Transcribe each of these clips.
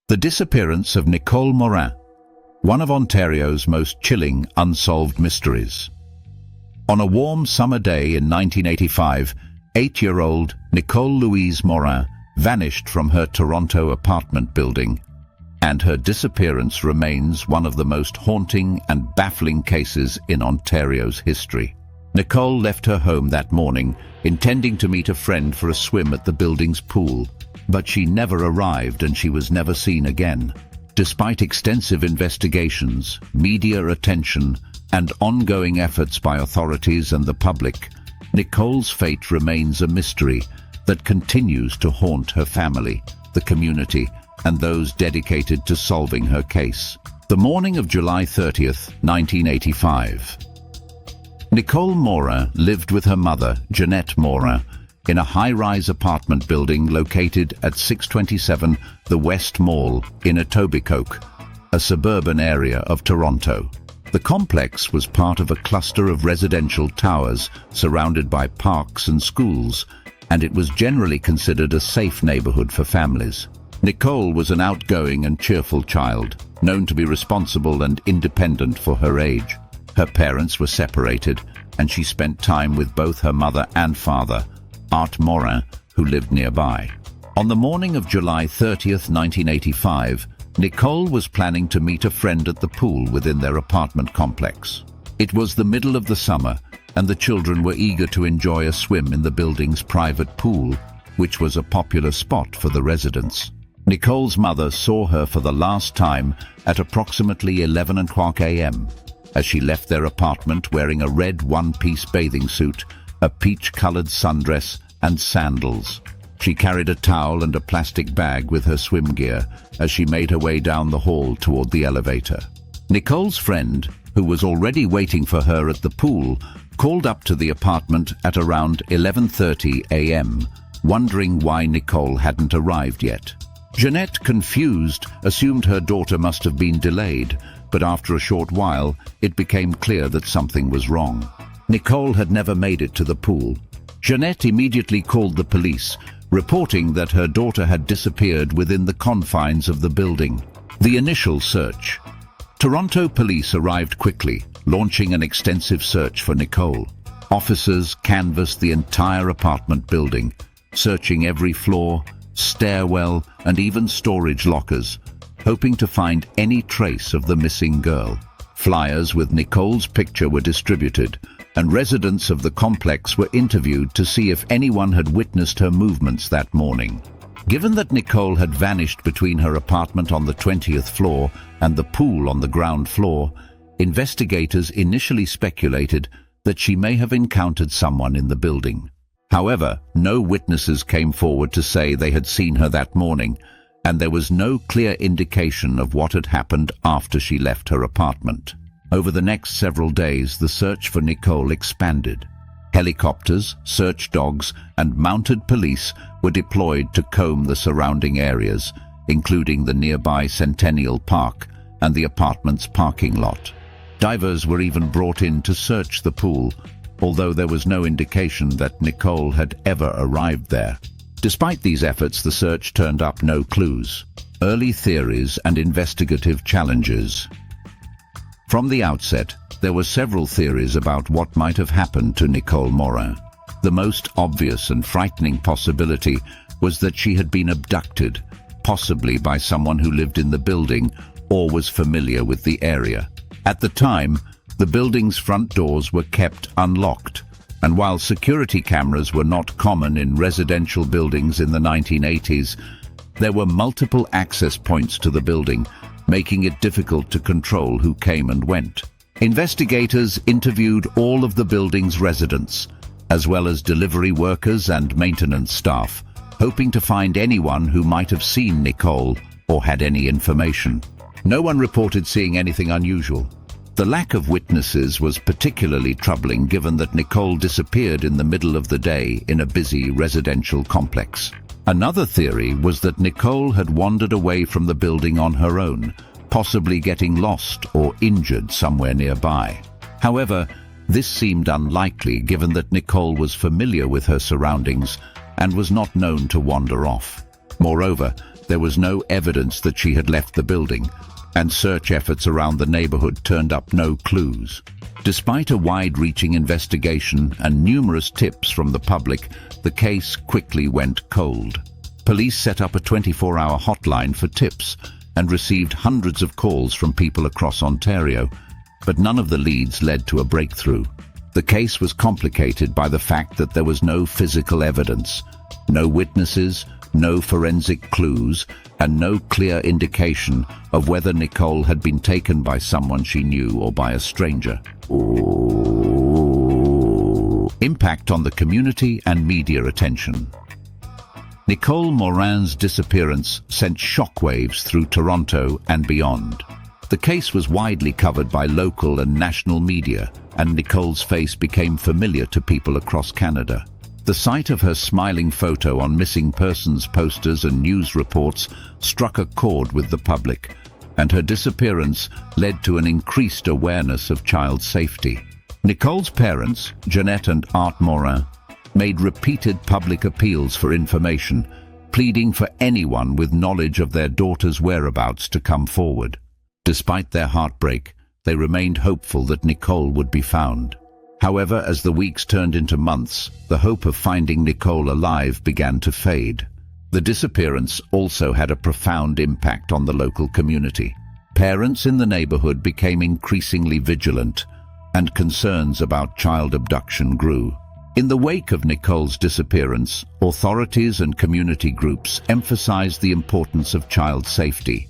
The disappearance of Nicole Morin, one of Ontario's most chilling unsolved mysteries. On a warm summer day in 1985, 8-year-old Nicole Louise Morin vanished from her Toronto apartment building, and her disappearance remains one of the most haunting and baffling cases in Ontario's history. Nicole left her home that morning, intending to meet a friend for a swim at the building's pool, but she never arrived and she was never seen again. Despite extensive investigations, media attention, and ongoing efforts by authorities and the public, Nicole's fate remains a mystery that continues to haunt her family, the community, and those dedicated to solving her case. The morning of July 30th, 1985. Nicole Morin lived with her mother, Jeanette Morin, in a high-rise apartment building located at 627 The West Mall in Etobicoke, a suburban area of Toronto. The complex was part of a cluster of residential towers surrounded by parks and schools, and it was generally considered a safe neighborhood for families. Nicole was an outgoing and cheerful child, known to be responsible and independent for her age. Her parents were separated, and she spent time with both her mother and father, Art Morin, who lived nearby. On the morning of July 30th, 1985, Nicole was planning to meet a friend at the pool within their apartment complex. It was the middle of the summer, and the children were eager to enjoy a swim in the building's private pool, which was a popular spot for the residents. Nicole's mother saw her for the last time at approximately 11:00 a.m. as she left their apartment wearing a red one-piece bathing suit, a peach-colored sundress, and sandals. She carried a towel and a plastic bag with her swim gear as she made her way down the hall toward the elevator. Nicole's friend, who was already waiting for her at the pool, called up to the apartment at around 11:30 a.m., wondering why Nicole hadn't arrived yet. Jeanette, confused, assumed her daughter must have been delayed, but after a short while, it became clear that something was wrong. Nicole had never made it to the pool. Jeanette immediately called the police, reporting that her daughter had disappeared within the confines of the building. The initial search. Toronto police arrived quickly, launching an extensive search for Nicole. Officers canvassed the entire apartment building, searching every floor, stairwell, and even storage lockers, hoping to find any trace of the missing girl. Flyers with Nicole's picture were distributed, and residents of the complex were interviewed to see if anyone had witnessed her movements that morning. Given that Nicole had vanished between her apartment on the 20th floor and the pool on the ground floor, investigators initially speculated that she may have encountered someone in the building. However, no witnesses came forward to say they had seen her that morning, and there was no clear indication of what had happened after she left her apartment. Over the next several days, the search for Nicole expanded. Helicopters, search dogs, and mounted police were deployed to comb the surrounding areas, including the nearby Centennial Park and the apartment's parking lot. Divers were even brought in to search the pool, although there was no indication that Nicole had ever arrived there. Despite these efforts, the search turned up no clues. Early theories and investigative challenges. From the outset, there were several theories about what might have happened to Nicole Morin. The most obvious and frightening possibility was that she had been abducted, possibly by someone who lived in the building or was familiar with the area. At the time, the building's front doors were kept unlocked, and while security cameras were not common in residential buildings in the 1980s, there were multiple access points to the building, making it difficult to control who came and went. Investigators interviewed all of the building's residents, as well as delivery workers and maintenance staff, hoping to find anyone who might have seen Nicole or had any information. No one reported seeing anything unusual. The lack of witnesses was particularly troubling given that Nicole disappeared in the middle of the day in a busy residential complex. Another theory was that Nicole had wandered away from the building on her own, possibly getting lost or injured somewhere nearby. However, this seemed unlikely given that Nicole was familiar with her surroundings and was not known to wander off. Moreover, There was no evidence that she had left the building, and search efforts around the neighborhood turned up no clues. Despite a wide-reaching investigation and numerous tips from the public, the case quickly went cold. Police set up a 24-hour hotline for tips and received hundreds of calls from people across Ontario, but none of the leads led to a breakthrough. The case was complicated by the fact that there was no physical evidence, no witnesses, no forensic clues, and no clear indication of whether Nicole had been taken by someone she knew or by a stranger. Impact on the community and media attention. Nicole Morin's disappearance sent shockwaves through Toronto and beyond. The case was widely covered by local and national media, and Nicole's face became familiar to people across Canada. The sight of her smiling photo on missing persons posters and news reports struck a chord with the public, and her disappearance led to an increased awareness of child safety. Nicole's parents, Jeanette and Art Morin, made repeated public appeals for information, pleading for anyone with knowledge of their daughter's whereabouts to come forward. Despite their heartbreak, they remained hopeful that Nicole would be found. However, as the weeks turned into months, the hope of finding Nicole alive began to fade. The disappearance also had a profound impact on the local community. Parents in the neighborhood became increasingly vigilant, and concerns about child abduction grew. In the wake of Nicole's disappearance, authorities and community groups emphasized the importance of child safety,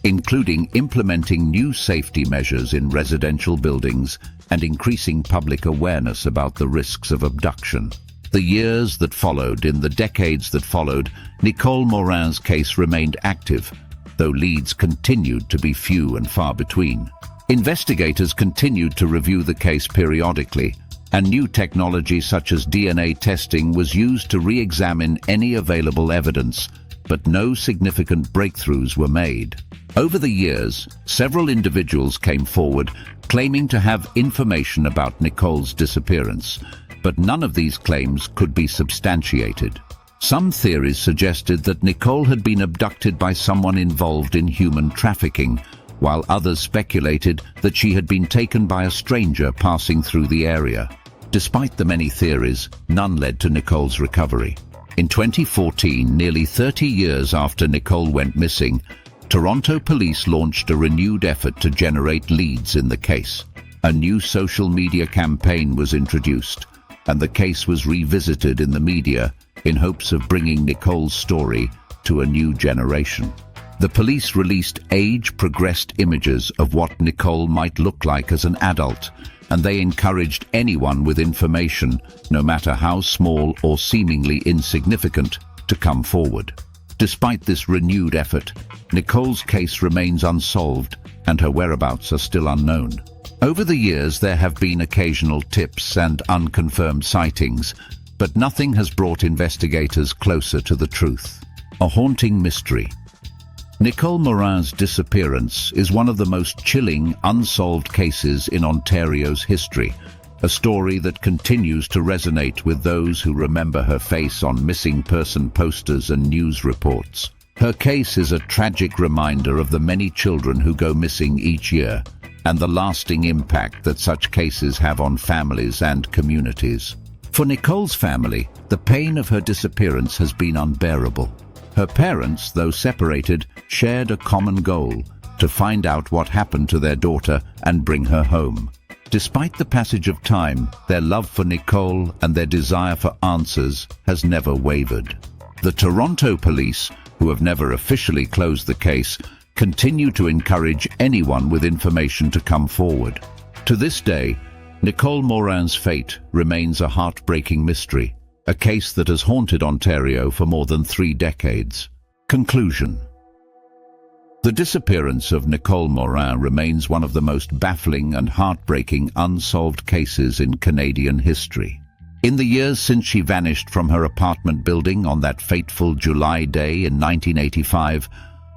including implementing new safety measures in residential buildings and increasing public awareness about the risks of abduction. The years that followed, in the decades that followed, Nicole Morin's case remained active, though leads continued to be few and far between. Investigators continued to review the case periodically, and new technology such as DNA testing was used to re-examine any available evidence, but no significant breakthroughs were made. Over the years, several individuals came forward claiming to have information about Nicole's disappearance, but none of these claims could be substantiated. Some theories suggested that Nicole had been abducted by someone involved in human trafficking, while others speculated that she had been taken by a stranger passing through the area. Despite the many theories, none led to Nicole's recovery. In 2014, nearly 30 years after Nicole went missing, Toronto police launched a renewed effort to generate leads in the case. A new social media campaign was introduced, and the case was revisited in the media in hopes of bringing Nicole's story to a new generation. The police released age-progressed images of what Nicole might look like as an adult, and they encouraged anyone with information, no matter how small or seemingly insignificant, to come forward. Despite this renewed effort, Nicole's case remains unsolved, and her whereabouts are still unknown. Over the years, there have been occasional tips and unconfirmed sightings, but nothing has brought investigators closer to the truth. A haunting mystery. Nicole Morin's disappearance is one of the most chilling, unsolved cases in Ontario's history, a story that continues to resonate with those who remember her face on missing person posters and news reports. Her case is a tragic reminder of the many children who go missing each year, and the lasting impact that such cases have on families and communities. For Nicole's family, the pain of her disappearance has been unbearable. Her parents, though separated, shared a common goal: to find out what happened to their daughter and bring her home. Despite the passage of time, their love for Nicole and their desire for answers has never wavered. The Toronto police, who have never officially closed the case, continue to encourage anyone with information to come forward. To this day, Nicole Morin's fate remains a heartbreaking mystery, a case that has haunted Ontario for more than 3 decades. Conclusion. The disappearance of Nicole Morin remains one of the most baffling and heartbreaking unsolved cases in Canadian history. In the years since she vanished from her apartment building on that fateful July day in 1985,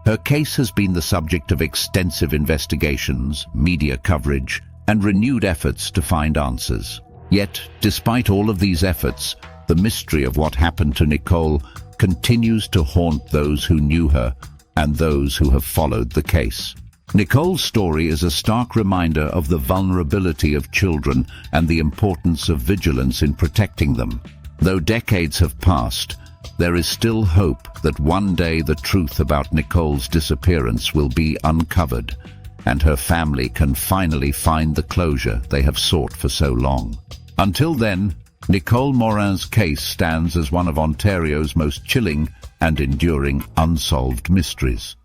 her case has been the subject of extensive investigations, media coverage, and renewed efforts to find answers. Yet, despite all of these efforts, the mystery of what happened to Nicole continues to haunt those who knew her and those who have followed the case. Nicole's story is a stark reminder of the vulnerability of children and the importance of vigilance in protecting them. Though decades have passed, there is still hope that one day the truth about Nicole's disappearance will be uncovered, and her family can finally find the closure they have sought for so long. Until then, Nicole Morin's case stands as one of Ontario's most chilling and enduring unsolved mysteries.